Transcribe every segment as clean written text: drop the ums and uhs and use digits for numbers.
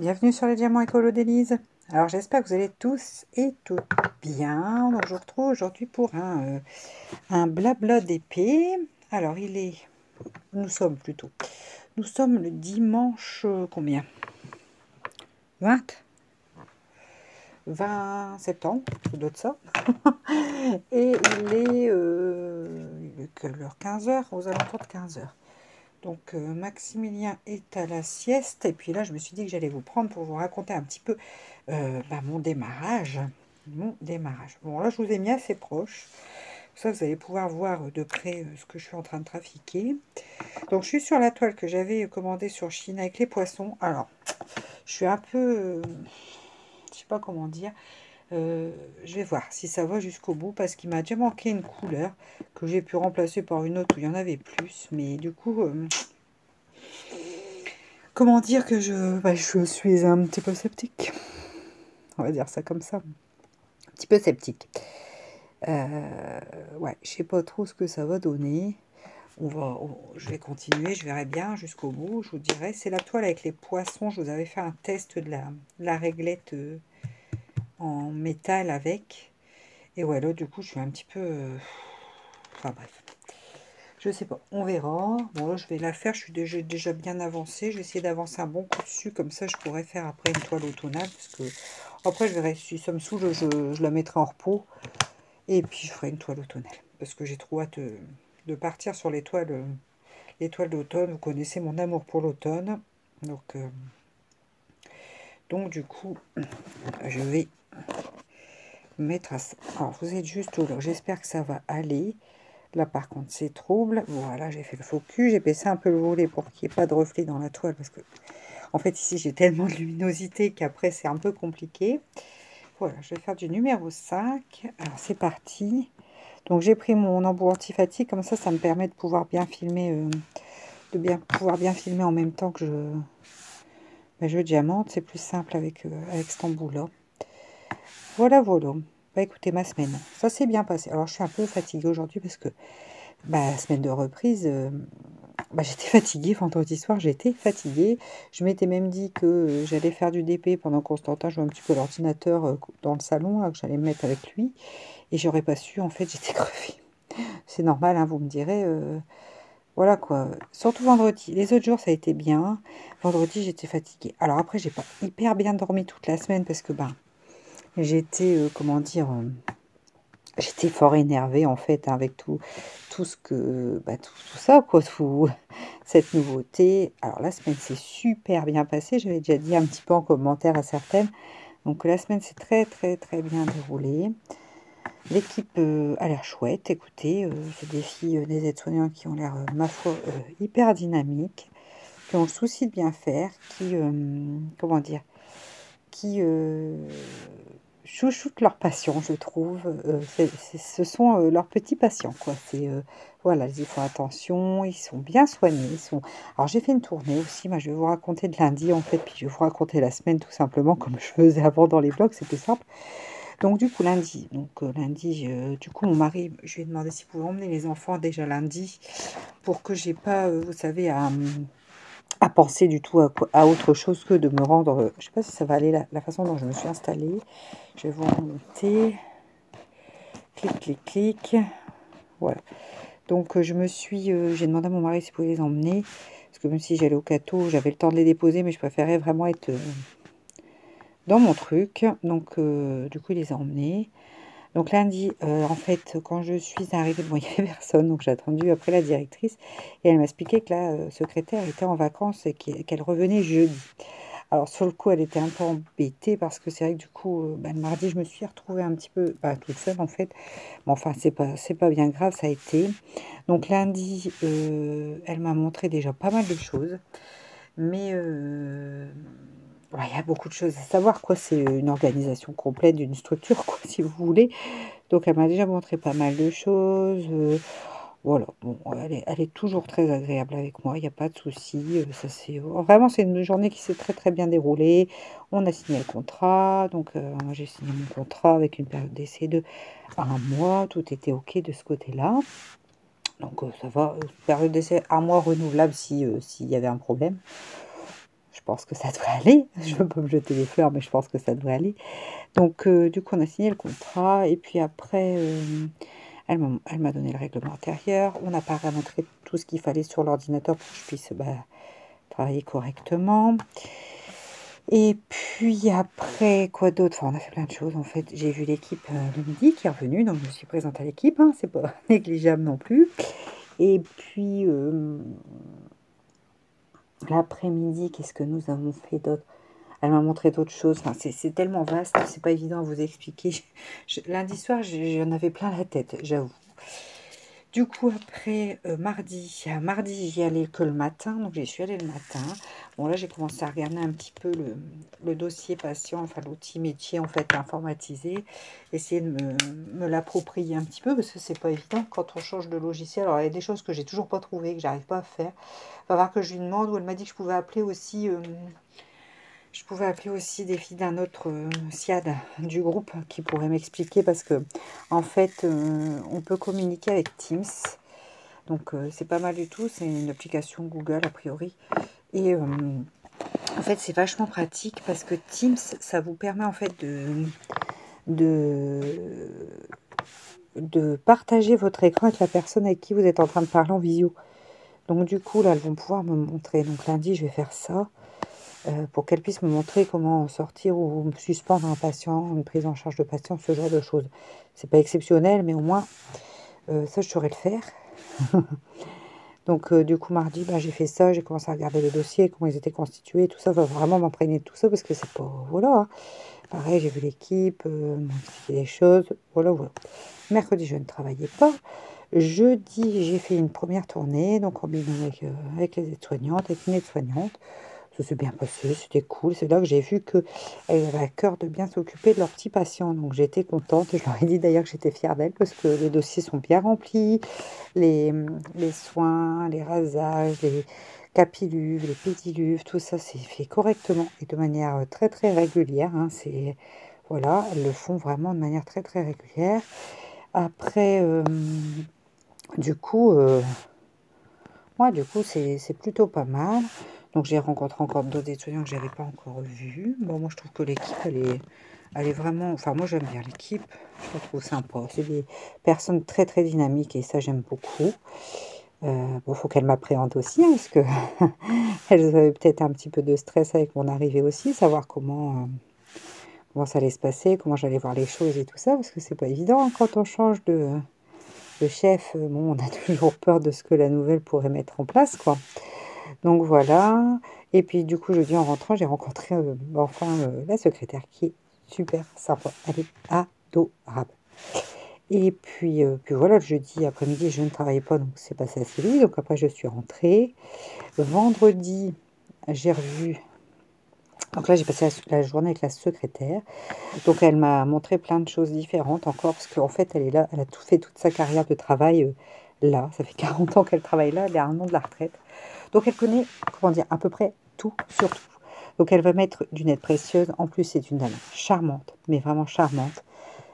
bienvenue sur les diamants écolo d'Élise. Alors j'espère que vous allez tous et toutes bien. Donc je vous retrouve aujourd'hui pour un blabla d'épée. Alors nous sommes le dimanche, combien 20 septembre, ça doit être ça. Et il est quelle heure 15h, aux alentours de 15h. Donc Maximilien est à la sieste et puis là je me suis dit que j'allais vous prendre pour vous raconter un petit peu mon démarrage. Bon là je vous ai mis assez proche. Ça vous allez pouvoir voir de près ce que je suis en train de trafiquer. Donc je suis sur la toile que j'avais commandée sur Chine avec les poissons. Alors je suis un peu... je sais pas comment dire. Je vais voir si ça va jusqu'au bout parce qu'il m'a déjà manqué une couleur que j'ai pu remplacer par une autre où il y en avait plus. Mais du coup... comment dire que je suis un petit peu sceptique. On va dire ça comme ça. Un petit peu sceptique. Ouais, je sais pas trop ce que ça va donner. Je vais continuer, je verrai bien jusqu'au bout. Je vous dirai, c'est la toile avec les poissons. Je vous avais fait un test de la réglette en métal avec. Et ouais, là, du coup, je suis un petit peu... enfin bref. Je sais pas, on verra. Bon là je vais la faire, je suis déjà bien avancée. Je vais essayer d'avancer un bon coup dessus, comme ça je pourrais faire après une toile automnale. Parce que après je verrai si ça me saoule, je la mettrai en repos. Et puis je ferai une toile automnale. Parce que j'ai trop hâte de partir sur les toiles d'automne. Vous connaissez mon amour pour l'automne. Donc du coup, je vais mettre à ça. Alors vous êtes juste là, j'espère que ça va aller. Là, par contre, c'est trouble. Voilà, j'ai fait le focus. J'ai baissé un peu le volet pour qu'il n'y ait pas de reflet dans la toile. Parce que, en fait, ici, j'ai tellement de luminosité qu'après, c'est un peu compliqué. Voilà, je vais faire du numéro 5. Alors, c'est parti. Donc, j'ai pris mon embout anti-fatigue. Comme ça me permet de pouvoir bien filmer, pouvoir bien filmer en même temps que je diamante. C'est plus simple avec cet embout-là. Voilà, voilà. Bah, écoutez, ma semaine, ça s'est bien passé. Alors, je suis un peu fatiguée aujourd'hui parce que semaine de reprise, j'étais fatiguée. Vendredi soir, j'étais fatiguée. Je m'étais même dit que j'allais faire du DP pendant que Constantin jouait un petit peu à l'ordinateur dans le salon, là, que j'allais me mettre avec lui. Et j'aurais pas su, en fait, j'étais crevée. C'est normal, hein, vous me direz. Voilà quoi. Surtout vendredi. Les autres jours, ça a été bien. Vendredi, j'étais fatiguée. Alors après, j'ai pas hyper bien dormi toute la semaine parce que j'étais, comment dire... j'étais fort énervée en fait, hein, avec tout ce que tout ça quoi, cette nouveauté. Alors la semaine s'est super bien passée, j'avais déjà dit un petit peu en commentaire à certaines. Donc la semaine s'est très très très bien déroulée. L'équipe a l'air chouette, écoutez, c'est des filles, des aides-soignants qui ont l'air, ma foi, hyper dynamiques, qui ont le souci de bien faire, comment dire, qui chouchoutent leurs patients, je trouve. Ce sont leurs petits patients, quoi. Voilà, ils font attention, ils sont bien soignés. Alors, j'ai fait une tournée aussi. Moi, je vais vous raconter de lundi, en fait, puis je vais vous raconter la semaine, tout simplement, comme je faisais avant dans les blogs, c'était simple. Donc, du coup, lundi, du coup, mon mari, je lui ai demandé s'il pouvait emmener les enfants déjà lundi, pour que j'ai pas, vous savez, à penser du tout à autre chose que de me rendre... je sais pas si ça va aller la façon dont je me suis installée. Je vais vous remonter. Clic, clic, clic. Voilà. Donc j'ai demandé à mon mari s'il pouvait les emmener. Parce que même si j'allais au cateau, j'avais le temps de les déposer, mais je préférais vraiment être dans mon truc. Donc du coup, il les a emmenés. Donc lundi, en fait, quand je suis arrivée, bon, il n'y avait personne, donc j'ai attendu après la directrice, et elle m'a expliqué que la secrétaire était en vacances et qu'elle revenait jeudi. Alors sur le coup, elle était un peu embêtée parce que c'est vrai que du coup, le mardi, je me suis retrouvée un petit peu toute seule en fait. Mais enfin, c'est pas bien grave, ça a été. Donc lundi, elle m'a montré déjà pas mal de choses, mais ouais, il y a beaucoup de choses à savoir, quoi. C'est une organisation complète d'une structure, quoi, si vous voulez. Donc elle m'a déjà montré pas mal de choses. Voilà, bon, elle est toujours très agréable avec moi, il n'y a pas de souci. Vraiment, c'est une journée qui s'est très très bien déroulée. On a signé le contrat, donc moi j'ai signé mon contrat avec une période d'essai de 1 mois. Tout était ok de ce côté-là. Donc ça va, période d'essai 1 mois renouvelable s'il y avait un problème. pense que ça devrait aller. Je ne veux pas me jeter les fleurs, mais je pense que ça devrait aller. Donc, du coup, on a signé le contrat. Et puis après, elle m'a donné le règlement intérieur. On a paramétré tout ce qu'il fallait sur l'ordinateur pour que je puisse travailler correctement. Et puis après, quoi d'autre? Enfin, on a fait plein de choses. En fait, j'ai vu l'équipe le midi qui est revenue. Donc, je me suis présente à l'équipe. Hein, c'est pas négligeable non plus. Et puis, l'après-midi, qu'est-ce que nous avons fait d'autre? Elle m'a montré d'autres choses. Enfin, c'est tellement vaste, c'est pas évident à vous expliquer. Lundi soir, j'en avais plein la tête, j'avoue. Du coup, après, mardi, j'y allais que le matin. Donc, j'y suis allée le matin. Bon, là, j'ai commencé à regarder un petit peu le dossier patient, enfin, l'outil métier, en fait, informatisé. Essayer de me l'approprier un petit peu, parce que c'est pas évident quand on change de logiciel. Alors, il y a des choses que j'ai toujours pas trouvées, que j'arrive pas à faire. Il va falloir que je lui demande, ou elle m'a dit que je pouvais appeler aussi... je pouvais appeler aussi des filles d'un autre SIAD du groupe qui pourraient m'expliquer parce que en fait on peut communiquer avec Teams, donc c'est pas mal du tout, c'est une application Google a priori et en fait c'est vachement pratique parce que Teams ça vous permet en fait de, de partager votre écran avec la personne avec qui vous êtes en train de parler en visio. Donc du coup là elles vont pouvoir me montrer, donc lundi je vais faire ça. Pour qu'elle puisse me montrer comment sortir ou suspendre un patient, une prise en charge de patient, ce genre de choses. C'est pas exceptionnel, mais au moins, ça, je saurais le faire. Donc, du coup, mardi, j'ai fait ça, j'ai commencé à regarder les dossiers, comment ils étaient constitués, tout ça, va vraiment m'imprégner de tout ça, parce que c'est pas... Voilà. Hein. Pareil, j'ai vu l'équipe, m'expliquer des choses, voilà, voilà. Mercredi, je ne travaillais pas. Jeudi, j'ai fait une première tournée, donc en binôme avec les aides-soignantes, avec une aide-soignante. Ça s'est bien passé, c'était cool. C'est là que j'ai vu qu'elle avait à cœur de bien s'occuper de leurs petits patients. Donc j'étais contente. Je leur ai dit d'ailleurs que j'étais fière d'elle parce que les dossiers sont bien remplis. Les soins, les rasages, les capilluves, les pédiluves, tout ça c'est fait correctement et de manière très très régulière. Hein. Voilà, elles le font vraiment de manière très très régulière. Après, du coup, du coup c'est plutôt pas mal. Donc j'ai rencontré encore d'autres étudiants que je n'avais pas encore vus. Bon, moi je trouve que l'équipe, elle est vraiment... Enfin, moi j'aime bien l'équipe, je la trouve sympa. C'est des personnes très très dynamiques et ça j'aime beaucoup. Bon, faut qu'elles m'appréhendent aussi, hein, parce que elles avaient peut-être un petit peu de stress avec mon arrivée aussi, savoir comment ça allait se passer, comment j'allais voir les choses et tout ça, parce que c'est pas évident hein, quand on change de chef. Bon, on a toujours peur de ce que la nouvelle pourrait mettre en place, quoi. Donc voilà, et puis du coup, jeudi en rentrant, j'ai rencontré la secrétaire qui est super sympa, elle est adorable. Et puis voilà, le jeudi après-midi, je ne travaillais pas, donc c'est passé assez vite. Donc après, je suis rentrée. Vendredi, j'ai revu. Donc là, j'ai passé la journée avec la secrétaire. Donc elle m'a montré plein de choses différentes encore, parce qu'en fait, elle est là, elle a tout fait toute sa carrière de travail là. Ça fait 40 ans qu'elle travaille là, elle est à un an de la retraite. Donc elle connaît, comment dire, à peu près tout sur tout. Donc elle va mettre d'une aide précieuse. En plus, c'est une dame charmante, mais vraiment charmante.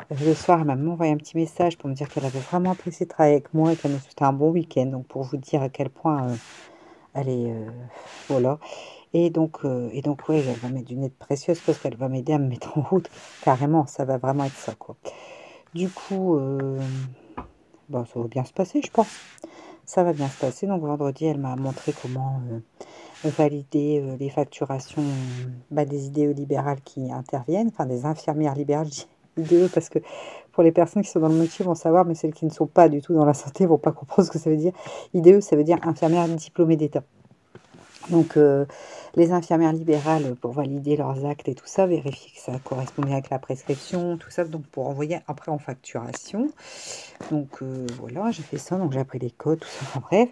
Le soir, elle m'a même envoyé un petit message pour me dire qu'elle avait vraiment apprécié de travailler avec moi et qu'elle me souhaitait un bon week-end. Donc pour vous dire à quel point elle est... voilà. Et donc ouais, elle va mettre d'une aide précieuse parce qu'elle va m'aider à me mettre en route. Carrément, ça va vraiment être ça, quoi. Du coup, ça va bien se passer, je pense. Ça va bien se passer. Donc vendredi, elle m'a montré comment valider les facturations des IDE libérales qui interviennent, enfin des infirmières libérales, je dis IDE parce que pour les personnes qui sont dans le métier vont savoir, mais celles qui ne sont pas du tout dans la santé vont pas comprendre ce que ça veut dire. IDE, ça veut dire infirmière diplômée d'État. Donc, les infirmières libérales, pour valider leurs actes et tout ça, vérifier que ça correspond bien avec la prescription, tout ça, donc pour envoyer après en facturation. Donc, voilà, j'ai fait ça, donc j'ai appris les codes, tout ça, enfin bref.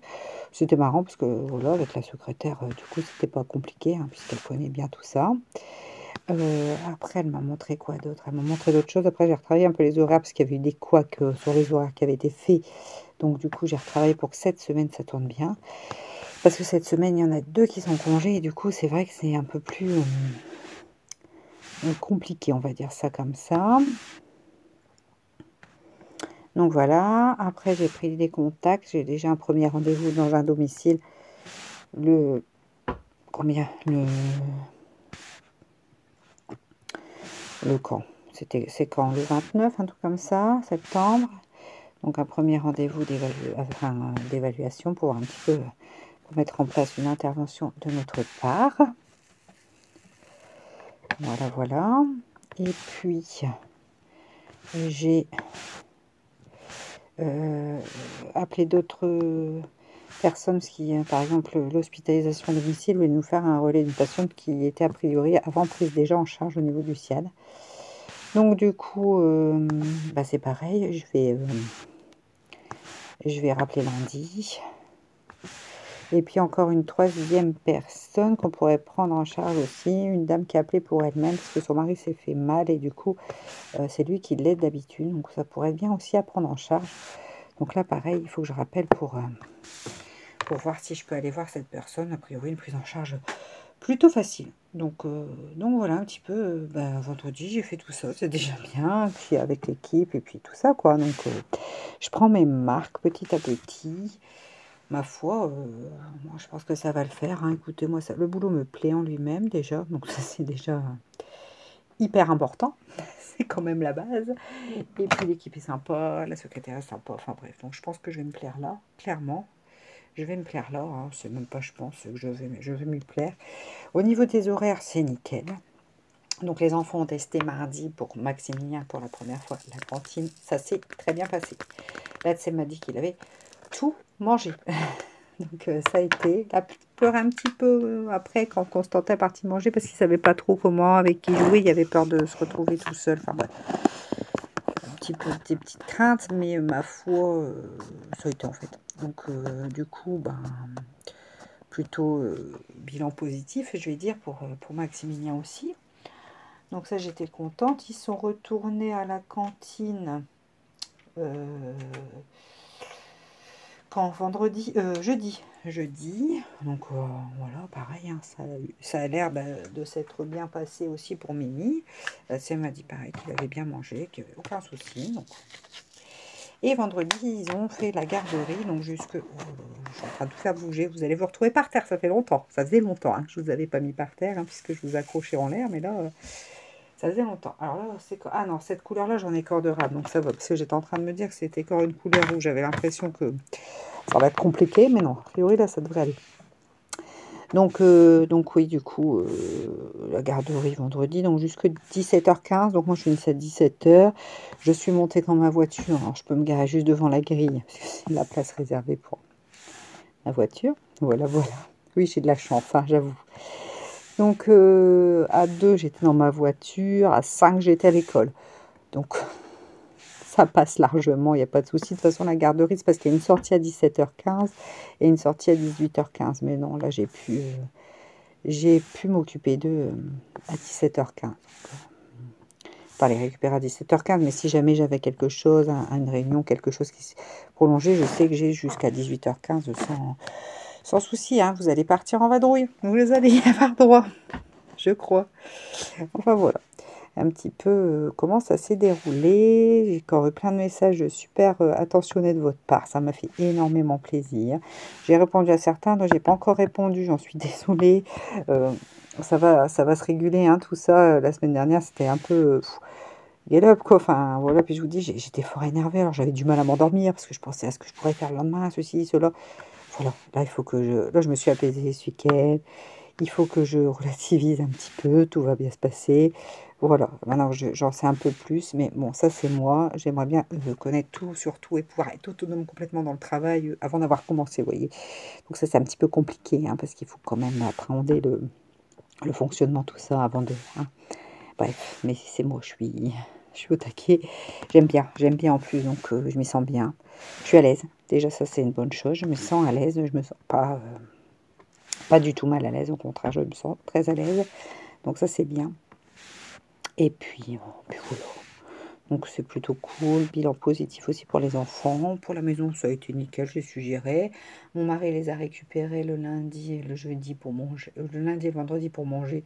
C'était marrant parce que, voilà, avec la secrétaire, du coup, c'était pas compliqué, hein, puisqu'elle connaît bien tout ça. Après, elle m'a montré quoi d'autre? Elle m'a montré d'autres choses. Après, j'ai retravaillé un peu les horaires parce qu'il y avait eu des couacs sur les horaires qui avaient été faits. Donc, du coup, j'ai retravaillé pour que cette semaine, ça tourne bien. Parce que cette semaine, il y en a 2 qui sont en congé et du coup, c'est vrai que c'est un peu plus compliqué, on va dire ça comme ça. Donc voilà, après j'ai pris des contacts, j'ai déjà un premier rendez-vous dans un domicile le combien le quand? C'est quand? Le 29, un truc comme ça, septembre. Donc un premier rendez-vous d'évaluation pour un petit peu pour mettre en place une intervention de notre part. Voilà, voilà. Et puis, j'ai appelé d'autres personnes qui, par exemple, l'hospitalisation à domicile voulait nous faire un relais d'une patiente qui était a priori avant prise déjà en charge au niveau du SIAD. Donc du coup, bah, c'est pareil, je vais rappeler lundi. Et puis encore une troisième personne qu'on pourrait prendre en charge aussi, une dame qui a appelé pour elle-même parce que son mari s'est fait mal et du coup c'est lui qui l'aide d'habitude, donc ça pourrait être bien aussi à prendre en charge. Donc là pareil, il faut que je rappelle pour voir si je peux aller voir cette personne, a priori une prise en charge plutôt facile. Donc voilà un petit peu, vendredi j'ai fait tout ça, c'est déjà bien, puis avec l'équipe et puis tout ça quoi, donc je prends mes marques petit à petit. Ma foi, moi je pense que ça va le faire, hein. Écoutez, moi le boulot me plaît en lui-même déjà, donc ça c'est déjà hyper important, c'est quand même la base. Et puis l'équipe est sympa, la secrétaire est sympa, enfin bref, donc je pense que je vais me plaire là, clairement. Je vais me plaire là, hein. C'est même pas je pense que je vais m'y plaire. Au niveau des horaires, c'est nickel. Donc les enfants ont testé mardi pour Maximilien pour la première fois la cantine, ça s'est très bien passé. Là, Tsem m'a dit qu'il avait tout mangé. Donc ça a été, il a peur un petit peu après quand Constantin est parti manger parce qu'il ne savait pas trop comment, avec qui jouer, il avait peur de se retrouver tout seul, enfin bref, un petit peu des petites craintes, mais ma foi, ça a été en fait. Donc du coup, plutôt bilan positif, je vais dire, pour Maximilien aussi. Donc ça, j'étais contente. Ils sont retournés à la cantine quand jeudi, donc voilà, pareil, hein, ça a l'air de s'être bien passé aussi pour Mimi. Sam m'a dit pareil qu'il avait bien mangé, qu'il n'y avait aucun souci. Donc. Et vendredi, ils ont fait la garderie, donc jusque... je suis en train de tout faire bouger, vous allez vous retrouver par terre, ça fait longtemps, ça faisait longtemps, hein, que je ne vous avais pas mis par terre, hein, puisque je vous accrochais en l'air, mais là... ça faisait longtemps. Alors là, c'est... Ah non, cette couleur-là, j'en ai corde rame, donc ça va. Parce que j'étais en train de me dire que c'était encore une couleur rouge. J'avais l'impression que ça va être compliqué, mais non. A priori, là, ça devrait aller. Donc oui, du coup, la garderie vendredi, donc jusque 17h15. Donc moi, je finissais à 17h. Je suis montée dans ma voiture. Alors, je peux me garer juste devant la grille, parce que c'est la place réservée pour la voiture. Voilà, voilà. Oui, j'ai de la chance, hein, j'avoue. Donc, à 2, j'étais dans ma voiture. À 5, j'étais à l'école. Donc, ça passe largement, il n'y a pas de souci. De toute façon, la garderie, c'est parce qu'il y a une sortie à 17h15 et une sortie à 18h15. Mais non, là, j'ai pu m'occuper d'eux à 17h15. Pas les récupérer à 17h15, mais si jamais j'avais quelque chose, une réunion, quelque chose qui s'est prolongé, je sais que j'ai jusqu'à 18h15 sans souci. Hein. Vous allez partir en vadrouille. Vous allez y avoir droit, je crois. Enfin, voilà. Un petit peu comment ça s'est déroulé. J'ai encore eu plein de messages super attentionnés de votre part. Ça m'a fait énormément plaisir. J'ai répondu à certains dont j'ai pas encore répondu. J'en suis désolée. Ça va se réguler, hein, tout ça. La semaine dernière, c'était un peu galop, quoi. Enfin, voilà. Puis je vous dis, j'étais fort énervée. Alors, j'avais du mal à m'endormir parce que je pensais à ce que je pourrais faire le lendemain, ceci, cela. Voilà. Là, il faut que Là, je me suis apaisée ce week-end. Il faut que je relativise un petit peu, tout va bien se passer. Voilà, maintenant j'en sais un peu plus, mais bon, ça c'est moi. J'aimerais bien connaître tout sur tout et pouvoir être autonome complètement dans le travail avant d'avoir commencé, vous voyez. Donc ça c'est un petit peu compliqué, hein, parce qu'il faut quand même appréhender le fonctionnement, tout ça, avant de... hein. Bref, mais c'est moi, je suis au taquet. J'aime bien en plus, donc je m'y sens bien. Je suis à l'aise. Déjà ça c'est une bonne chose, je me sens à l'aise, je me sens pas du tout mal à l'aise, au contraire, je me sens très à l'aise. Donc ça, c'est bien. Et puis voilà. Donc c'est plutôt cool. Bilan positif aussi pour les enfants. Pour la maison, ça a été nickel, j'ai su gérer. Mon mari les a récupérés le lundi et le jeudi pour manger. Le lundi et le vendredi pour manger.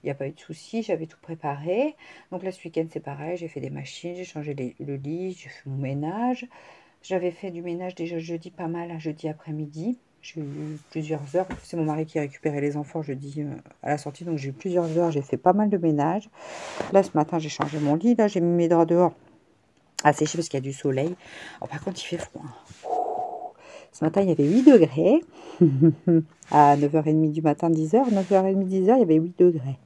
Il n'y a pas eu de souci, j'avais tout préparé. Donc là, ce week-end, c'est pareil. J'ai fait des machines, j'ai changé le lit, j'ai fait mon ménage. J'avais fait du ménage déjà jeudi pas mal, un jeudi après-midi. J'ai eu plusieurs heures. C'est mon mari qui a récupéré les enfants jeudi à la sortie. Donc j'ai eu plusieurs heures. J'ai fait pas mal de ménage. Là, ce matin, j'ai changé mon lit. Là, j'ai mis mes draps dehors à sécher parce qu'il y a du soleil. Alors, par contre, il fait froid. Ce matin, il y avait 8 degrés. À 9h30 du matin, 10h. 9h30, 10h, il y avait 8 degrés.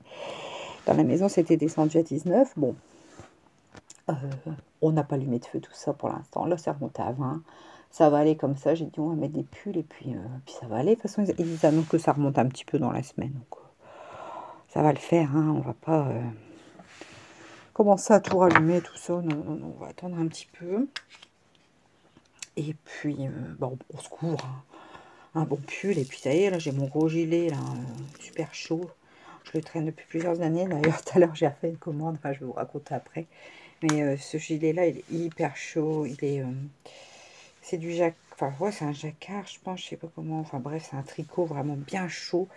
Dans la maison, c'était descendu à 19. Bon, on n'a pas allumé de feu, tout ça pour l'instant. Là, c'est remonté à 20. Ça va aller comme ça. J'ai dit, on va mettre des pulls et puis ça va aller. De toute façon, ils annoncent que ça remonte un petit peu dans la semaine. Donc, ça va le faire. Hein. On va pas commencer à tout rallumer, tout ça. Non, non, non. On va attendre un petit peu. Et puis, bon, on se couvre. Hein. Un bon pull. Et puis, ça y est, là, j'ai mon gros gilet, là, super chaud. Je le traîne depuis plusieurs années. D'ailleurs, tout à l'heure, j'ai fait une commande. Enfin, je vais vous raconter après. Mais ce gilet-là, il est hyper chaud. Il est... c'est du jacquard. Enfin, ouais, c'est un jacquard, je pense. Je sais pas comment. Enfin, bref, c'est un tricot vraiment bien chaud.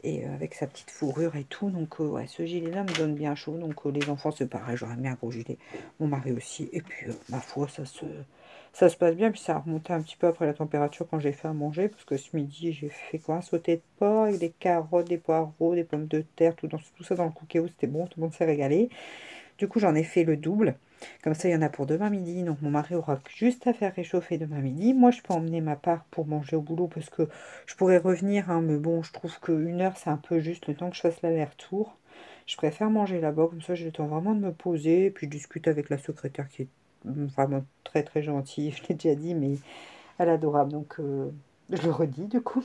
Et avec sa petite fourrure et tout. Donc, ouais, ce gilet-là me donne bien chaud. Donc, les enfants, c'est pareil. J'aurais mis un gros gilet. Mon mari aussi. Et puis, ma foi, ça se passe bien. Puis, ça a remonté un petit peu après la température quand j'ai fait à manger. Parce que ce midi, j'ai fait quoi? Un sauté de porc avec des carottes, des poireaux, des pommes de terre. Tout ça dans le cookéo. C'était bon. Tout le monde s'est régalé. Du coup, j'en ai fait le double. Comme ça, il y en a pour demain midi. Donc, mon mari aura juste à faire réchauffer demain midi. Moi, je peux emmener ma part pour manger au boulot parce que je pourrais revenir. Hein, mais bon, je trouve qu'une heure, c'est un peu juste le temps que je fasse l'aller-retour. Je préfère manger là-bas. Comme ça, j'ai le temps vraiment de me poser. Et puis, je discute avec la secrétaire qui est vraiment très, très gentille. Je l'ai déjà dit, mais elle est adorable. Donc, je le redis du coup.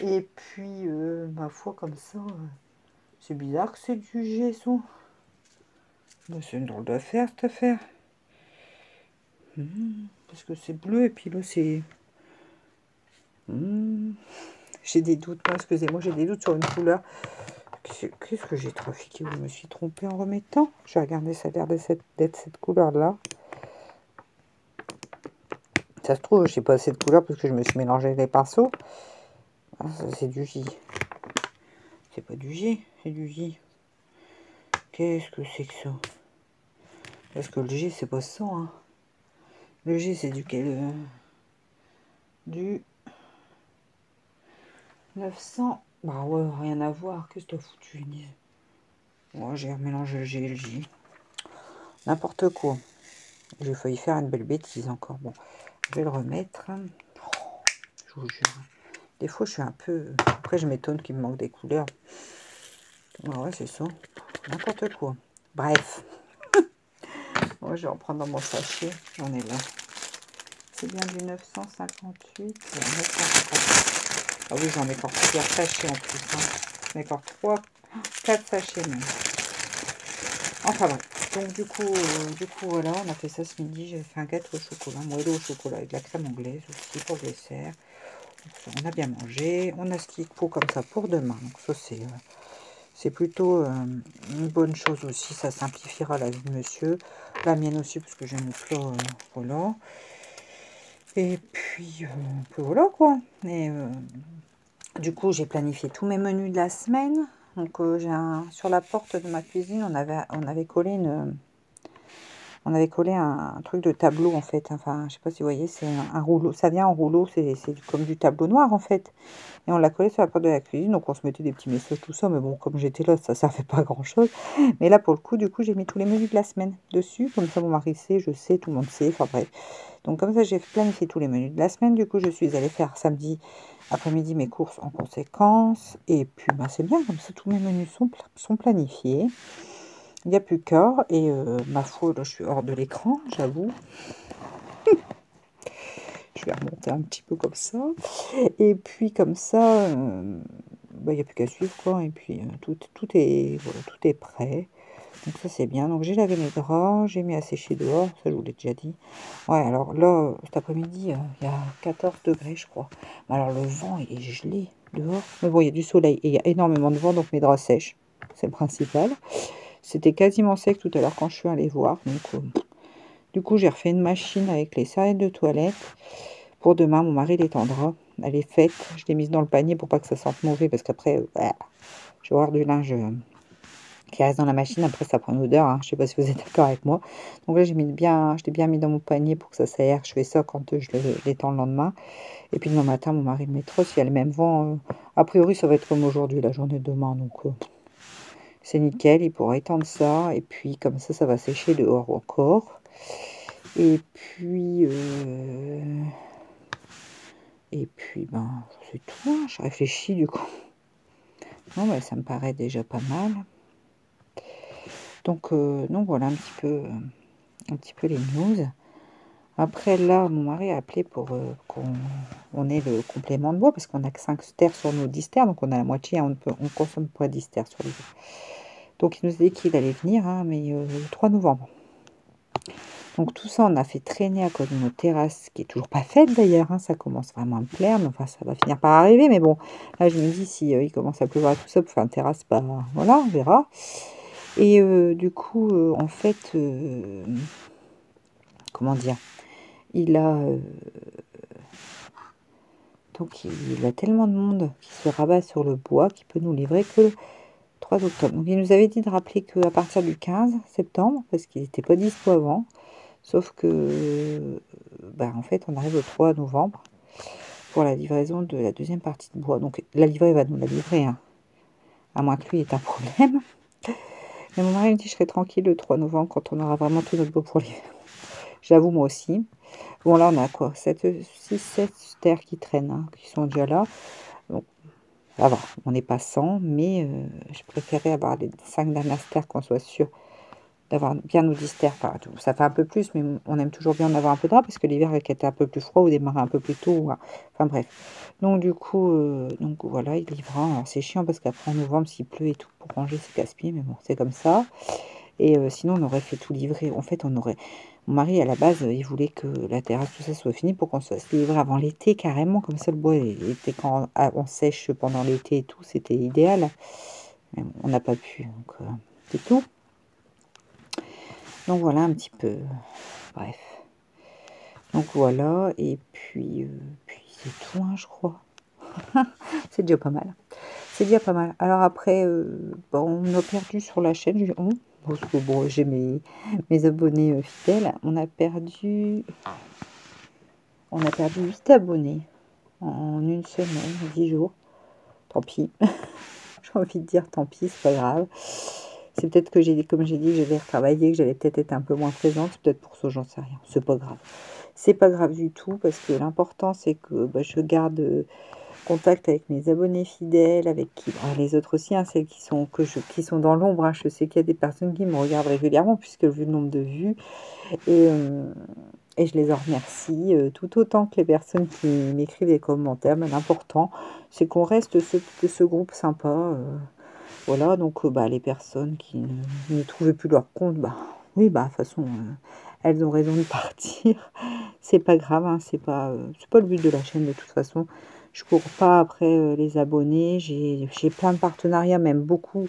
Et puis, ma foi, comme ça, c'est bizarre que c'est du gesso. C'est une drôle d'affaire, cette affaire. Parce que c'est bleu et puis là, c'est... J'ai des doutes. Non, excusez-moi, j'ai des doutes sur une couleur. Qu'est-ce que j'ai trafiqué? Je me suis trompée en remettant. Je vais regarder, ça a l'air d'être cette couleur-là. Ça se trouve, je sais pas cette couleur parce que je me suis mélangé les pinceaux. Ah, c'est du J. C'est pas du J, c'est du J. Qu'est-ce que c'est que ça? Parce que le J, c'est pas ça, hein. Le J, c'est duquel du 900. Bah ouais, rien à voir. Qu'est-ce que t'as foutu, Denise? Ouais, j'ai mélangé le G et le J. N'importe quoi. J'ai failli faire une belle bêtise encore. Bon, je vais le remettre. Je vous jure. Des fois, je suis un peu... Après, je m'étonne qu'il me manque des couleurs. Ouais, c'est ça. N'importe quoi. Bref. Ouais, je vais en prendre dans mon sachet. J'en ai là. C'est bien du 958. 958. Ah oui, j'en ai encore plusieurs sachets en plus. Hein. J'en ai encore 4 sachets même. Enfin bon. Donc du coup, voilà, on a fait ça ce midi. J'ai fait un gâteau au chocolat, moelleux au chocolat avec de la crème anglaise aussi pour le dessert. Donc, on a bien mangé. On a ce qu'il faut comme ça pour demain. Donc ça c'est plutôt une bonne chose aussi. Ça simplifiera la vie de monsieur. La mienne aussi parce que j'ai mon plat, voilà. Et puis voilà quoi. Et du coup, j'ai planifié tous mes menus de la semaine. Donc, sur la porte de ma cuisine, on avait collé un truc de tableau, en fait. Enfin, je sais pas si vous voyez, c'est un rouleau. Ça vient en rouleau, c'est comme du tableau noir, en fait. Et on l'a collé sur la porte de la cuisine. Donc, on se mettait des petits messages, tout ça. Mais bon, comme j'étais là, ça servait pas à grand-chose. Mais là, pour le coup, du coup, j'ai mis tous les menus de la semaine dessus. Comme ça, mon mari sait, je sais, tout le monde sait. Enfin, bref. Donc, comme ça, j'ai planifié tous les menus de la semaine. Du coup, je suis allée faire samedi après-midi mes courses en conséquence. Et puis, bah, c'est bien, comme ça, tous mes menus sont planifiés. Il n'y a plus qu'à. Et ma foi, là, je suis hors de l'écran, j'avoue. Je vais remonter un petit peu comme ça. Et puis, comme ça, bah, il n'y a plus qu'à suivre, quoi. Et puis, tout est prêt. Donc ça c'est bien. Donc j'ai lavé mes draps, j'ai mis à sécher dehors, ça je vous l'ai déjà dit. Ouais, alors là, cet après-midi, il y a 14 degrés je crois. Alors le vent il est gelé dehors. Mais bon, il y a du soleil et il y a énormément de vent, donc mes draps sèchent. C'est le principal. C'était quasiment sec tout à l'heure quand je suis allée voir. Donc du coup j'ai refait une machine avec les serviettes de toilette. Pour demain, mon mari l'étendra. Elle est faite. Je l'ai mise dans le panier pour pas que ça sente mauvais parce qu'après, je vais avoir du linge qui reste dans la machine. Après, ça prend une odeur, hein. Je sais pas si vous êtes d'accord avec moi. Donc là, je l'ai bien mis dans mon panier pour que ça s'aère. Je fais ça quand je l'étends le lendemain. Et puis demain matin, mon mari le mettra. S'il y a le même vent, a priori, ça va être comme aujourd'hui, la journée de demain. Donc, c'est nickel. Il pourra étendre ça. Et puis, comme ça va sécher dehors encore. Et puis, ben, c'est tout, hein. Je réfléchis du coup. Non, ouais, ça me paraît déjà pas mal. Donc voilà un petit peu les news. Après, là, mon mari a appelé pour qu'on ait le complément de bois, parce qu'on n'a que 5 stères sur nos 10 stères, donc on a la moitié, hein, on consomme pas 10 stères sur les deux. Donc il nous a dit qu'il allait venir, hein, mais le 3 novembre. Donc tout ça, on a fait traîner à cause de notre terrasse, qui est toujours pas faite d'ailleurs, hein, ça commence vraiment à me plaire, mais enfin ça va finir par arriver, mais bon, là je me dis, si il commence à pleuvoir et tout ça, pour faire une terrasse, bah voilà, on verra. Et du coup, en fait, comment dire, il a... donc il a tellement de monde qui se rabat sur le bois qu'il peut nous livrer que le 3 octobre. Donc il nous avait dit de rappeler qu'à partir du 15 septembre, parce qu'il n'était pas dispo avant, sauf que bah, en fait on arrive au 3 novembre pour la livraison de la deuxième partie de bois. Donc la livrée va nous la livrer, hein, à moins que lui ait un problème. Mais mon mari me dit je serai tranquille le 3 novembre quand on aura vraiment tout notre bois pour l'hiver. J'avoue moi aussi. Bon là on a quoi 7, 6, 7 stères qui traînent, hein, qui sont déjà là. Bon, ça va, on n'est pas 100, mais je préférais avoir les 5 dernières stères qu'on soit sûr d'avoir bien nos 10 stères. Enfin, ça fait un peu plus, mais on aime toujours bien en avoir un peu de drap, parce que l'hiver, qui était un peu plus froid, ou démarrer un peu plus tôt. Enfin bref. Donc du coup, donc voilà, il livra. Alors c'est chiant, parce qu'après en novembre, s'il pleut et tout, pour ranger, c'est casse-pied, mais bon, c'est comme ça. Et sinon, on aurait fait tout livrer. En fait, on aurait... Mon mari, à la base, il voulait que la terrasse, tout ça soit fini pour qu'on soit livré avant l'été, carrément. Comme ça, le bois était quand on sèche pendant l'été et tout, c'était idéal. Mais bon, on n'a pas pu, donc c'est tout. Donc voilà un petit peu. Bref. Donc voilà, et puis c'est tout, hein, je crois. C'est déjà pas mal. C'est déjà pas mal. Alors après, bon, on a perdu sur la chaîne. Parce que bon, j'ai mes abonnés fidèles. On a perdu 8 abonnés en une semaine, 10 jours. Tant pis. J'ai envie de dire tant pis, c'est pas grave. C'est peut-être que comme j'ai dit, que j'allais retravailler, que j'allais peut-être être un peu moins présente. C'est peut-être pour ça, j'en sais rien. C'est pas grave. C'est pas grave du tout, parce que l'important, c'est que bah, je garde contact avec mes abonnés fidèles, avec qui, bah, les autres aussi, hein, celles qui sont dans l'ombre, hein. Je sais qu'il y a des personnes qui me regardent régulièrement, puisque vu le nombre de vues, et, euh, et je les en remercie, tout autant que les personnes qui m'écrivent des commentaires. Mais l'important, c'est qu'on reste ce groupe sympa. Voilà, donc bah, les personnes qui ne trouvaient plus leur compte, bah oui, bah de toute façon, elles ont raison de partir. C'est pas grave, hein, c'est pas le but de la chaîne de toute façon. Je cours pas après les abonnés, j'ai plein de partenariats, même beaucoup.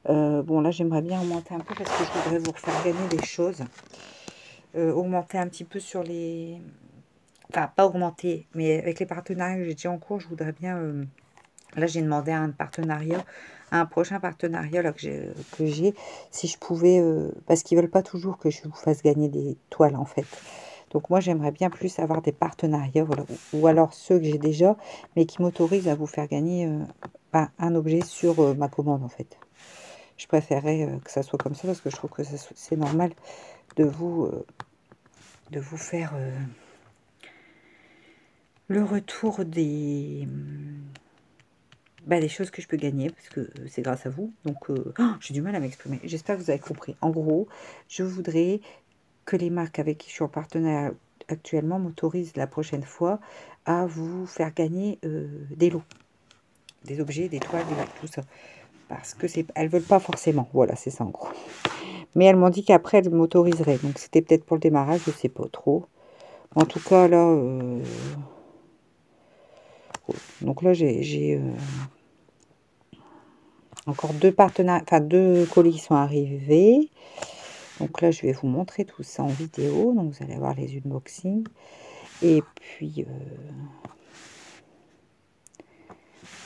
Bon là j'aimerais bien augmenter un peu, parce que je voudrais vous faire gagner des choses. Augmenter un petit peu sur les... Enfin, pas augmenter, mais avec les partenariats que j'ai déjà en cours, je voudrais bien... Là, j'ai demandé à un prochain partenariat là, que j'ai, si je pouvais, parce qu'ils veulent pas toujours que je vous fasse gagner des toiles, en fait. Donc moi, j'aimerais bien plus avoir des partenariats, voilà, ou alors ceux que j'ai déjà, mais qui m'autorisent à vous faire gagner ben, un objet sur ma commande, en fait. Je préférerais que ça soit comme ça, parce que je trouve que c'est normal de vous faire le retour des choses que je peux gagner, parce que c'est grâce à vous. Donc, j'ai du mal à m'exprimer. J'espère que vous avez compris. En gros, je voudrais que les marques avec qui je suis en partenariat actuellement m'autorisent la prochaine fois à vous faire gagner des lots, des objets, des toiles, tout ça. Parce que elles veulent pas forcément. Voilà, c'est ça en gros. Mais elles m'ont dit qu'après, elles m'autoriseraient. Donc, c'était peut-être pour le démarrage, je sais pas trop. En tout cas, là... donc là, j'ai encore deux colis qui sont arrivés. Donc là, je vais vous montrer tout ça en vidéo. Donc vous allez avoir les unboxings. Et puis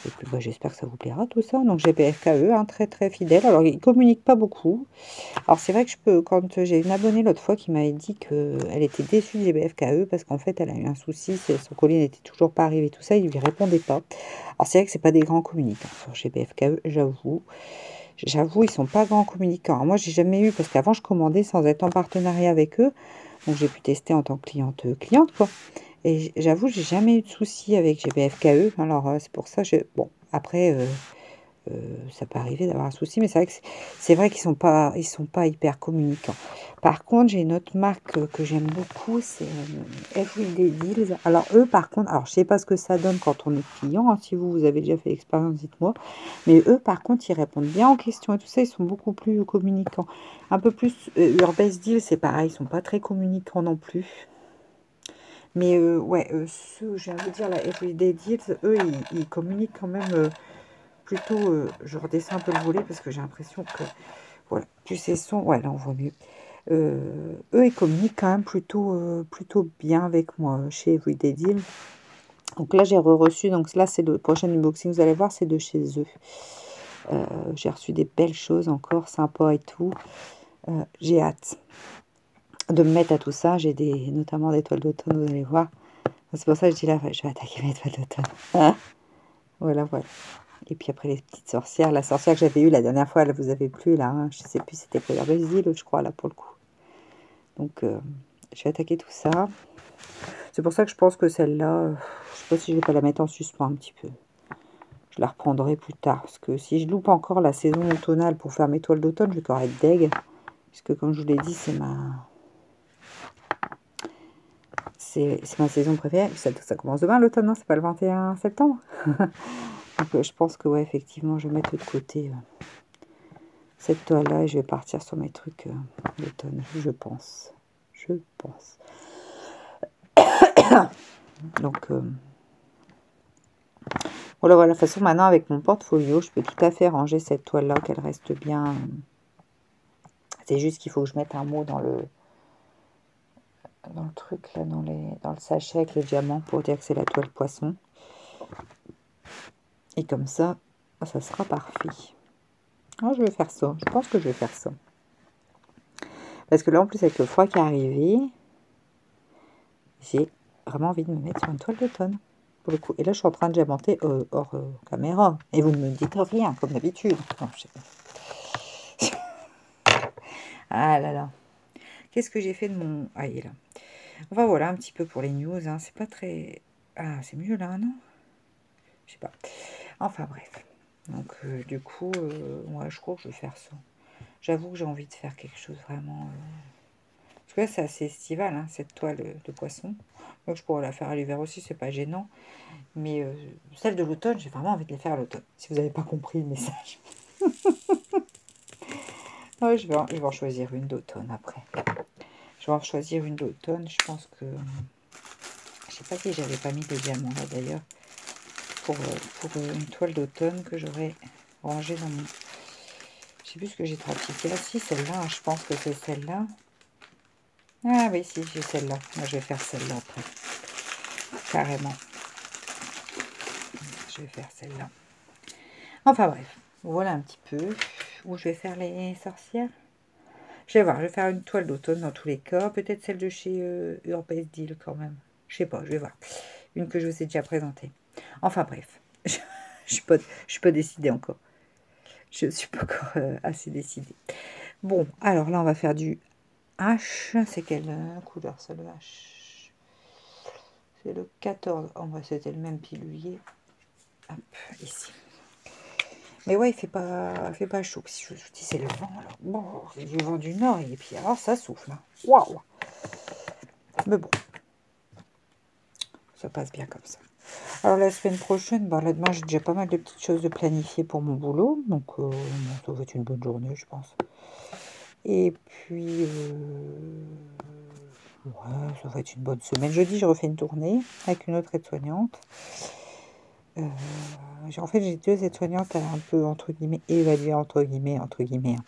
Et puis bah, j'espère que ça vous plaira tout ça. Donc GBFKE, hein, très très fidèle. Alors ils communiquent pas beaucoup. Alors c'est vrai que je peux, quand j'ai une abonnée l'autre fois qui m'avait dit qu'elle était déçue de GBFKE parce qu'en fait elle a eu un souci, son colis n'était toujours pas arrivé, tout ça, il lui répondait pas. Alors c'est vrai que c'est pas des grands communicants sur GBFKE, j'avoue. J'avoue, ils sont pas grands communicants. Alors, moi j'ai jamais eu, parce qu'avant je commandais sans être en partenariat avec eux, donc j'ai pu tester en tant que cliente quoi. Et j'avoue, j'ai jamais eu de soucis avec GBFKE. Alors c'est pour ça, bon, après. Ça peut arriver d'avoir un souci, mais c'est vrai que c'est vrai qu'ils sont pas hyper communicants. Par contre, j'ai une autre marque que j'aime beaucoup, c'est Everyday Deals. Alors eux, par contre, alors je sais pas ce que ça donne quand on est client, hein, si vous avez déjà fait l'expérience, dites-moi. Mais eux, par contre, ils répondent bien aux questions et tout ça, ils sont beaucoup plus communicants. Un peu plus, leur Best Deal, c'est pareil, ils sont pas très communicants non plus. Mais ouais, ceux, j'ai envie de dire, la Everyday Deals, eux, ils communiquent quand même plutôt, je redescends un peu le volet parce que j'ai l'impression que, voilà, tu sais, ouais, là on voit mieux. Eux, ils communiquent quand même plutôt bien avec moi chez Everyday Deal. Donc là, j'ai reçu, donc là, c'est le prochain unboxing, vous allez voir, c'est de chez eux. J'ai reçu des belles choses encore, sympas et tout. J'ai hâte de me mettre à tout ça. J'ai notamment des toiles d'automne, vous allez voir. C'est pour ça que je dis là, je vais attaquer mes toiles d'automne. Hein, voilà, voilà. Et puis après, les petites sorcières. La sorcière que j'avais eue la dernière fois, elle vous avait plu, là. Hein, je sais plus, c'était Couleur Brésil, je crois, là, pour le coup. Donc, je vais attaquer tout ça. C'est pour ça que je pense que celle-là, je sais pas si je vais pas la mettre en suspens un petit peu. Je la reprendrai plus tard. Parce que si je loupe encore la saison automnale pour faire mes toiles d'automne, je vais encore être deg. Puisque, comme je vous l'ai dit, c'est ma saison préférée. Ça commence demain, l'automne, non? C'est pas le 21 septembre. Donc, je pense que, ouais, effectivement, je vais mettre de côté cette toile-là et je vais partir sur mes trucs d'automne, je pense. Je pense. Donc, voilà, voilà. De toute façon, maintenant, avec mon portfolio, je peux tout à fait ranger cette toile-là, qu'elle reste bien. C'est juste qu'il faut que je mette un mot dans le truc, là, dans le sachet avec le diamant pour dire que c'est la toile poisson. Et comme ça sera parfait. Alors, je vais faire ça. Je pense que je vais faire ça. Parce que là, en plus, avec le froid qui est arrivé, j'ai vraiment envie de me mettre sur une toile d'automne. Pour le coup. Et là, je suis en train de diamanter hors caméra. Et vous ne me dites rien, comme d'habitude. Ah là là. Qu'est-ce que j'ai fait de mon... Ah, il est là. Enfin, voilà, un petit peu pour les news. Hein. C'est pas très... Ah, c'est mieux là, non? Je sais pas. Enfin, bref. Donc, du coup, ouais, je crois que je vais faire ça. J'avoue que j'ai envie de faire quelque chose vraiment... Parce que là, c'est assez estival, hein, cette toile de poisson. Donc, je pourrais la faire à l'hiver aussi, c'est pas gênant. Mais celle de l'automne, j'ai vraiment envie de les faire à l'automne. Si vous n'avez pas compris le message. Ouais, je vais en choisir une d'automne après. Je vais en choisir une d'automne. Je pense que... Je sais pas si j'avais pas mis de diamant là d'ailleurs. Pour une toile d'automne que j'aurais rangée dans mon... Je sais plus ce que j'ai pratiqué. Là, si, celle-là, je pense que c'est celle-là. Ah oui, si, j'ai celle-là. Moi, je vais faire celle-là après. Carrément. Je vais faire celle-là. Enfin bref, voilà un petit peu où je vais faire les sorcières. Je vais voir, je vais faire une toile d'automne dans tous les cas. Peut-être celle de chez Urbex Deal quand même. Je sais pas, je vais voir. Une que je vous ai déjà présentée. Enfin bref, je suis pas décidée encore. Je suis pas encore assez décidée. Bon, alors là, on va faire du H. C'est quelle couleur ça, le H? C'est le 14. Oh, bah, c'était le même pilulier. Hop, ici. Mais ouais, il fait pas chaud. Si je vous dis, c'est le vent. Alors, bon, c'est du vent du nord. Et puis, alors, ça souffle. Hein. Waouh! Mais bon, ça passe bien comme ça. Alors, la semaine prochaine, bah, là, demain, j'ai déjà pas mal de petites choses de planifier pour mon boulot. Donc, ça va être une bonne journée, je pense. Et puis, ouais, ça va être une bonne semaine. Jeudi, je refais une tournée avec une autre aide-soignante. En fait, j'ai deux aides-soignantes un peu, entre guillemets, évaluées, entre guillemets. Hein.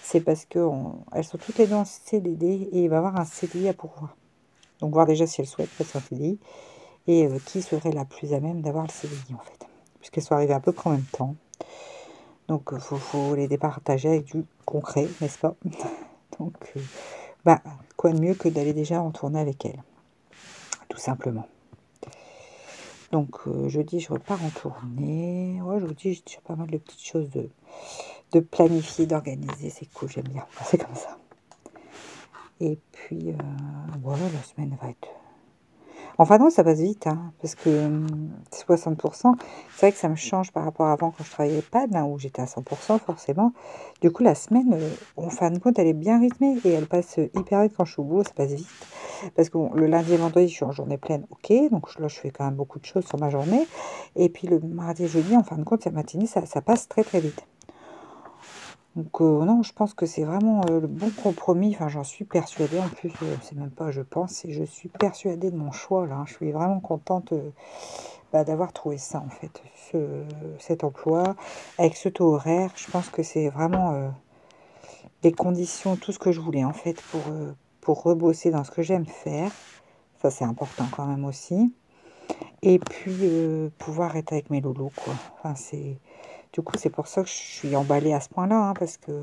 C'est parce qu'elles sont toutes les deux en CDD et il va y avoir un CDI à pourvoir. Donc, voir déjà si elles souhaitent passer en CDI et qui serait la plus à même d'avoir le CDI, en fait. puisqu'elles sont arrivées à peu près en même temps. Donc, faut les départager avec du concret, n'est-ce pas? Donc, bah, quoi de mieux que d'aller déjà en tournée avec elles, tout simplement. Donc, jeudi, je repars en tournée. Ouais, jeudi, j'ai déjà pas mal de petites choses de planifier, d'organiser. C'est cool, j'aime bien. C'est comme ça. Et puis, voilà, la semaine va être... Enfin non, ça passe vite, hein, parce que 60%, c'est vrai que ça me change par rapport à avant quand je travaillais pas, là où j'étais à 100% forcément. Du coup, la semaine, en fin de compte, elle est bien rythmée et elle passe hyper vite quand je suis au boulot, ça passe vite. Parce que bon, le lundi et vendredi, je suis en journée pleine, ok, donc là, je fais quand même beaucoup de choses sur ma journée. Et puis le mardi et jeudi, en fin de compte, cette matinée, ça passe très très vite. Donc non, je pense que c'est vraiment le bon compromis. Enfin, j'en suis persuadée. En plus, c'est même pas je pense, c'est je suis persuadée de mon choix là. Je suis vraiment contente d'avoir trouvé ça en fait, cet emploi avec ce taux horaire. Je pense que c'est vraiment des conditions, tout ce que je voulais en fait pour rebosser dans ce que j'aime faire. Ça, c'est important quand même aussi. Et puis pouvoir être avec mes loulous quoi. Enfin, c'est du coup, c'est pour ça que je suis emballée à ce point-là, hein, parce que...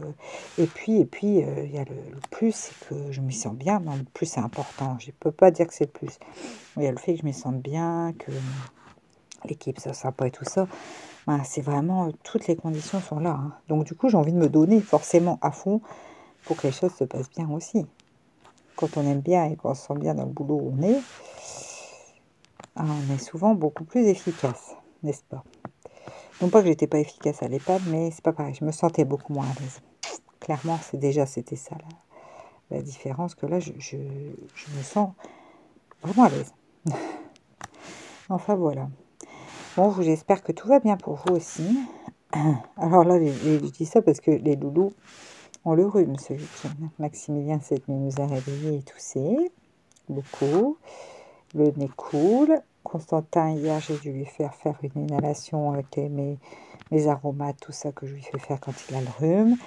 Et puis, il y a le plus, c'est que je m'y sens bien. Non, le plus, c'est important. Je ne peux pas dire que c'est le plus. Mais il y a le fait que je m'y sente bien, que l'équipe soit sympa et tout ça. Voilà, c'est vraiment... toutes les conditions sont là, hein. Donc, du coup, j'ai envie de me donner forcément à fond pour que les choses se passent bien aussi. Quand on aime bien et qu'on se sent bien dans le boulot où on est souvent beaucoup plus efficace, n'est-ce pas? Non pas que j'étais pas efficace à l'EHPAD, mais c'est pas pareil. Je me sentais beaucoup moins à l'aise. Clairement, c'était ça la différence, que là, je me sens vraiment à l'aise. Enfin, voilà. Bon, j'espère que tout va bien pour vous aussi. Alors là, je dis ça parce que les loulous ont le rhume ce week-end. Maximilien, cette nuit, nous a réveillés et toussé beaucoup. Le nez coule. Constantin, hier, j'ai dû lui faire une inhalation avec mes aromates, tout ça que je lui fais faire quand il a le rhume.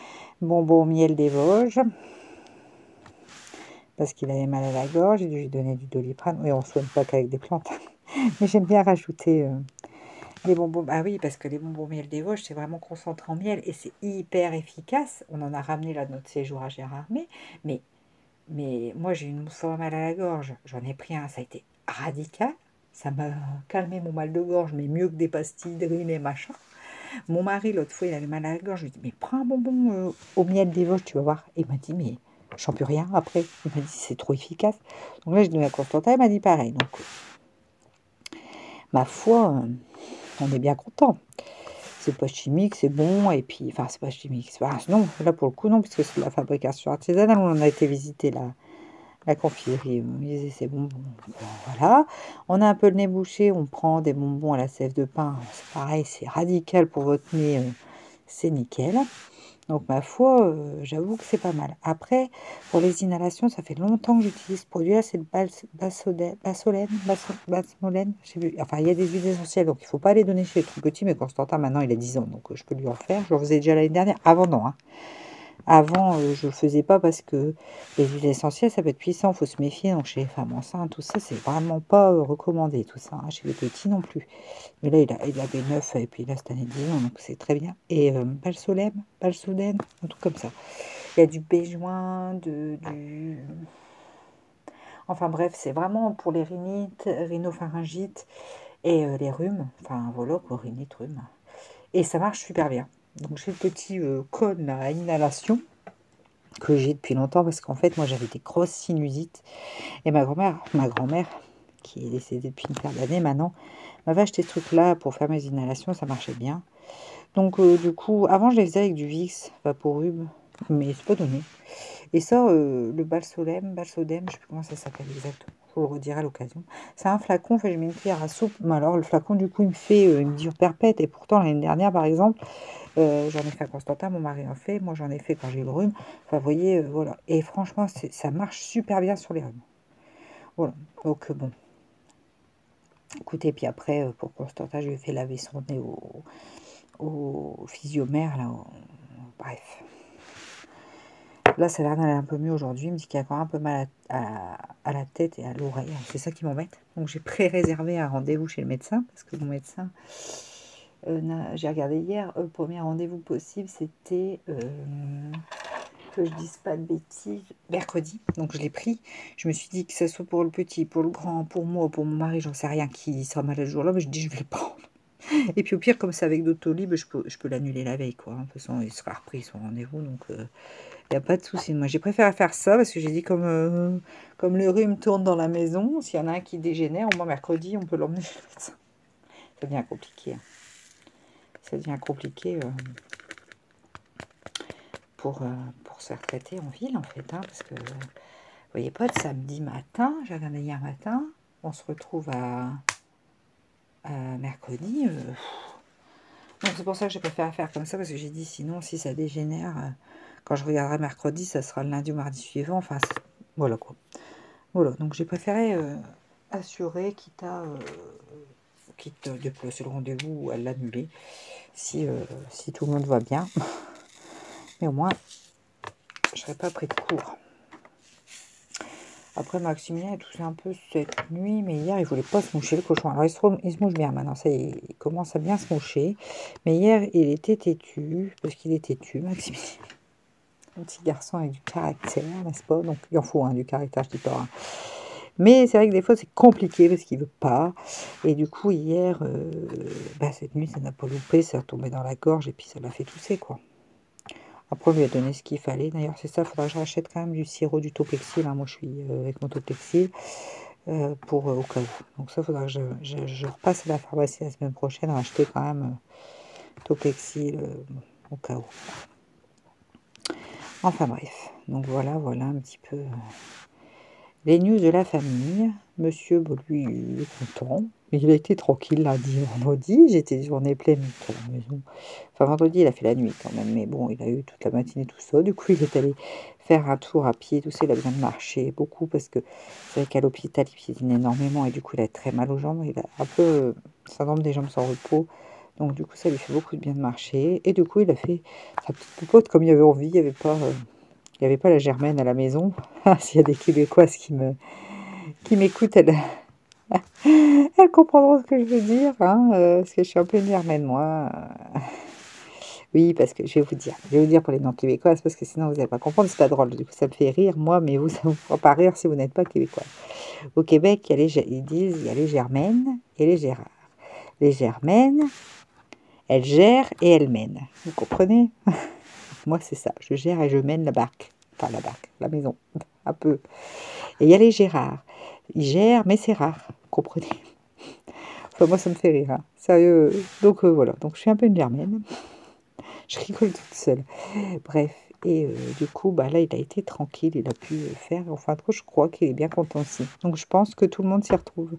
Bonbon au miel des Vosges, parce qu'il avait mal à la gorge. J'ai dû lui donner du Doliprane. Oui, on ne soigne pas qu'avec des plantes. Mais j'aime bien rajouter les bonbons. Ah oui, parce que les bonbons au miel des Vosges, c'est vraiment concentré en miel et c'est hyper efficace. On en a ramené là de notre séjour à Gérardmer. Mais moi, j'ai une mousse mal à la gorge. J'en ai pris un, ça a été radical. Ça m'a calmé mon mal de gorge, mais mieux que des pastilles de rhume et machin. Mon mari, l'autre fois, il avait mal à la gorge. Je lui ai dit, mais prends un bonbon au miel des Vosges, tu vas voir. Et il m'a dit, mais je sens plus rien après. Il m'a dit, c'est trop efficace. Donc là, j'ai donné à Constantin, il m'a dit pareil. Donc, ma foi, on est bien content. C'est pas chimique, c'est bon. Et puis, enfin, c'est pas chimique. Non, là, pour le coup, non, puisque c'est de la fabrication artisanale. On a été visiter la confiserie. On disait, c'est bon. Voilà. On a un peu le nez bouché. On prend des bonbons à la sève de pin. C'est pareil, c'est radical pour votre nez. C'est nickel. Donc, ma foi, j'avoue que c'est pas mal. Après, pour les inhalations, ça fait longtemps que j'utilise ce produit-là. C'est le Basolène, je sais plus. Enfin, il y a des huiles essentielles, donc il ne faut pas les donner chez les tout petits. Mais Constantin, maintenant, il a 10 ans, donc je peux lui en faire. Je le faisais déjà l'année dernière. Avant, non, hein. Avant, je ne le faisais pas parce que les huiles essentielles, ça peut être puissant. Il faut se méfier. Donc, chez les femmes enceintes, tout ça, c'est vraiment pas recommandé, tout ça, hein. Chez les petits non plus. Mais là, il avait 9 et puis là, cette année 10 ans, donc c'est très bien. Et Balsolem, un truc comme ça. Il y a du béjoin, Enfin bref, c'est vraiment pour les rhinites, rhinopharyngites et les rhumes. Enfin voilà, quoi, rhinite, rhume. Et ça marche super bien. Donc j'ai le petit cône à inhalation que j'ai depuis longtemps parce qu'en fait, moi, j'avais des grosses sinusites. Et ma grand-mère, qui est décédée depuis une paire d'années maintenant, m'avait acheté ce truc-là pour faire mes inhalations, ça marchait bien. Donc, du coup, avant, je les faisais avec du Vicks Vaporub, mais c'est pas donné. Et ça, le Balsodème, je sais plus comment ça s'appelle exactement. Je vous le redirai à l'occasion. C'est un flacon, en fait, je mets une cuillère à soupe. Mais alors, le flacon, du coup, il me dure perpète. Et pourtant, l'année dernière, par exemple, j'en ai fait à Constantin, mon mari en fait. Moi, j'en ai fait quand j'ai eu le rhume. Enfin, vous voyez, voilà. Et franchement, ça marche super bien sur les rhumes. Voilà. Donc, bon. Écoutez, puis après, pour Constantin, je lui ai fait laver son nez au physiomère, là. Bref. Là, ça a l'air d'aller un peu mieux aujourd'hui. Il me dit qu'il a encore un peu mal à la tête et à l'oreille. C'est ça qui m'embête. Donc, j'ai pré-réservé un rendez-vous chez le médecin parce que mon médecin J'ai regardé hier, premier rendez-vous possible, c'était, que je dise pas de bêtises, mercredi. Donc je l'ai pris. Je me suis dit que ce soit pour le petit, pour le grand, pour moi, pour mon mari, j'en sais rien qui sera malade le jour-là, mais je dis je vais le prendre. Et puis au pire, comme c'est avec Doctolib, je peux l'annuler la veille, quoi. De toute façon, il sera repris son rendez-vous, donc il n'y a pas de souci. Moi, j'ai préféré faire ça parce que j'ai dit comme le rhume tourne dans la maison, s'il y en a un qui dégénère, au moins mercredi, on peut l'emmener chez le médecin. Ça devient compliqué. Hein. Ça devient compliqué pour se faire traiter en ville, en fait. Hein, parce que, vous voyez pas, de samedi matin, j'ai regardé hier matin, on se retrouve à mercredi. Donc c'est pour ça que j'ai préféré faire comme ça, parce que j'ai dit sinon, si ça dégénère, quand je regarderai mercredi, ça sera le lundi ou mardi suivant. Enfin, voilà quoi. Voilà, donc j'ai préféré assurer, quitte de placer le rendez-vous ou à l'annuler, si tout le monde va bien. Mais au moins, je serais pas pris de court. Après, Maximilien est toussé un peu cette nuit, mais hier, il voulait pas se moucher, le cochon. Alors, il se mouche bien maintenant, ça y est, il commence à bien se moucher. Mais hier, il était têtu, parce qu'il est têtu, Maximilien. Un petit garçon avec du caractère, n'est-ce pas? Donc, il en faut du caractère, je dis pas. Hein. Mais c'est vrai que des fois, c'est compliqué, parce qu'il veut pas. Et du coup, hier, cette nuit, ça n'a pas loupé, ça a tombé dans la gorge, et puis ça l'a fait tousser, quoi. Après, on lui a donné ce qu'il fallait. D'ailleurs, c'est ça, il faudra que je rachète quand même du sirop du Toplexil. Hein. Moi, je suis avec mon Toplexil pour au cas où. Donc ça, il faudra que je repasse à la pharmacie la semaine prochaine, racheter quand même Toplexil au cas où. Enfin bref. Donc voilà un petit peu les news de la famille. Monsieur, lui, il est content. Il a été tranquille lundi, vendredi. J'étais journée pleine à la maison. Enfin, vendredi, il a fait la nuit quand même. Mais bon, il a eu toute la matinée, tout ça. Du coup, il est allé faire un tour à pied. Tout ça, il a besoin de marcher beaucoup parce que c'est vrai qu'à l'hôpital, il piétine énormément. Et du coup, il a très mal aux jambes. Il a un peu syndrome des jambes sans repos. Donc, du coup, ça lui fait beaucoup de bien de marcher. Et du coup, il a fait sa petite popote comme il avait envie. Il n'y avait pas la Germaine à la maison. S'il y a des Québécoises qui m'écoutent, elles comprendront ce que je veux dire, hein, parce que je suis un peu une Germaine, moi. Oui, parce que je vais vous dire pour les non-québécoises, parce que sinon vous n'allez pas comprendre, c'est pas drôle. Du coup, ça me fait rire, moi, mais vous, ça ne vous fera pas rire si vous n'êtes pas québécois. Au Québec, ils disent, il y a les Germaines et les Gérards. Les Germaines, elles gèrent et elles mènent. Vous comprenez? Moi, c'est ça. Je gère et je mène la barque. Enfin, la barque, la maison, un peu. Et il y a les Gérards. Ils gèrent, mais c'est rare. Vous comprenez? Enfin, moi, ça me fait rire. Hein. Sérieux. Donc, voilà. Donc, je suis un peu une Germaine. Je rigole toute seule. Bref. Et du coup, là, il a été tranquille. Il a pu faire. Enfin, je crois qu'il est bien content aussi. Donc, je pense que tout le monde s'y retrouve.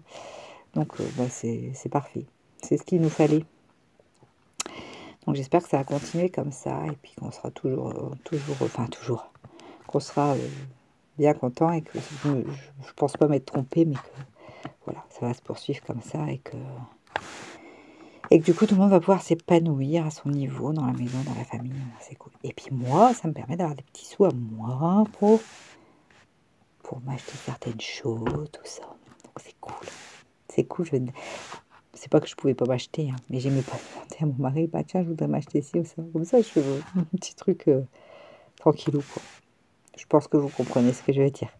Donc, c'est parfait. C'est ce qu'il nous fallait. Donc, j'espère que ça va continuer comme ça. Et puis, qu'on sera toujours, qu'on sera bien content. Et que je pense pas m'être trompée, mais que voilà, ça va se poursuivre comme ça. Et que du coup, tout le monde va pouvoir s'épanouir à son niveau, dans la maison, dans la famille. C'est cool. Et puis moi, ça me permet d'avoir des petits sous à moi pour m'acheter certaines choses, tout ça. Donc c'est cool. C'est cool. C'est pas que je pouvais pas m'acheter, hein, mais j'aimais pas demander à mon mari, tiens, je voudrais m'acheter ci ou ça. Comme ça, je fais un petit truc tranquillou, quoi. Je pense que vous comprenez ce que je veux dire.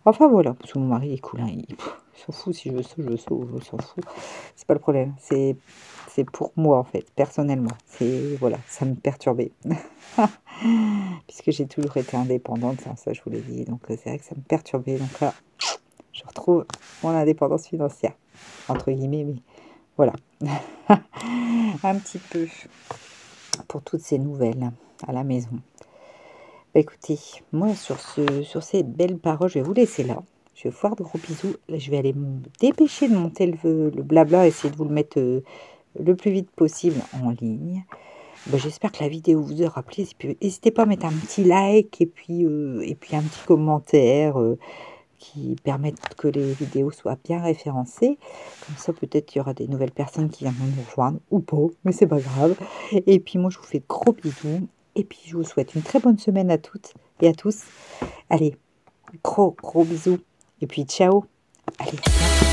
Enfin voilà, parce que mon mari est cool, hein, il s'en fout si je veux ça, je s'en fout. C'est pas le problème, c'est pour moi en fait, personnellement. C'est voilà, ça me perturbait. Puisque j'ai toujours été indépendante, ça je vous l'ai dit, donc c'est vrai que ça me perturbait. Donc là, je retrouve mon indépendance financière, entre guillemets, mais voilà. Un petit peu pour toutes ces nouvelles à la maison. Écoutez, moi sur ces belles paroles, je vais vous laisser là. Je vais vous faire de gros bisous. Là, je vais aller me dépêcher de monter le blabla, essayer de vous le mettre le plus vite possible en ligne. J'espère que la vidéo vous aura plu. N'hésitez pas à mettre un petit like et puis un petit commentaire qui permettent que les vidéos soient bien référencées. Comme ça, peut-être il y aura des nouvelles personnes qui viendront nous rejoindre ou pas, mais c'est pas grave. Et puis moi, je vous fais de gros bisous. Et puis, je vous souhaite une très bonne semaine à toutes et à tous. Allez, gros bisous. Et puis, ciao. Allez, ciao.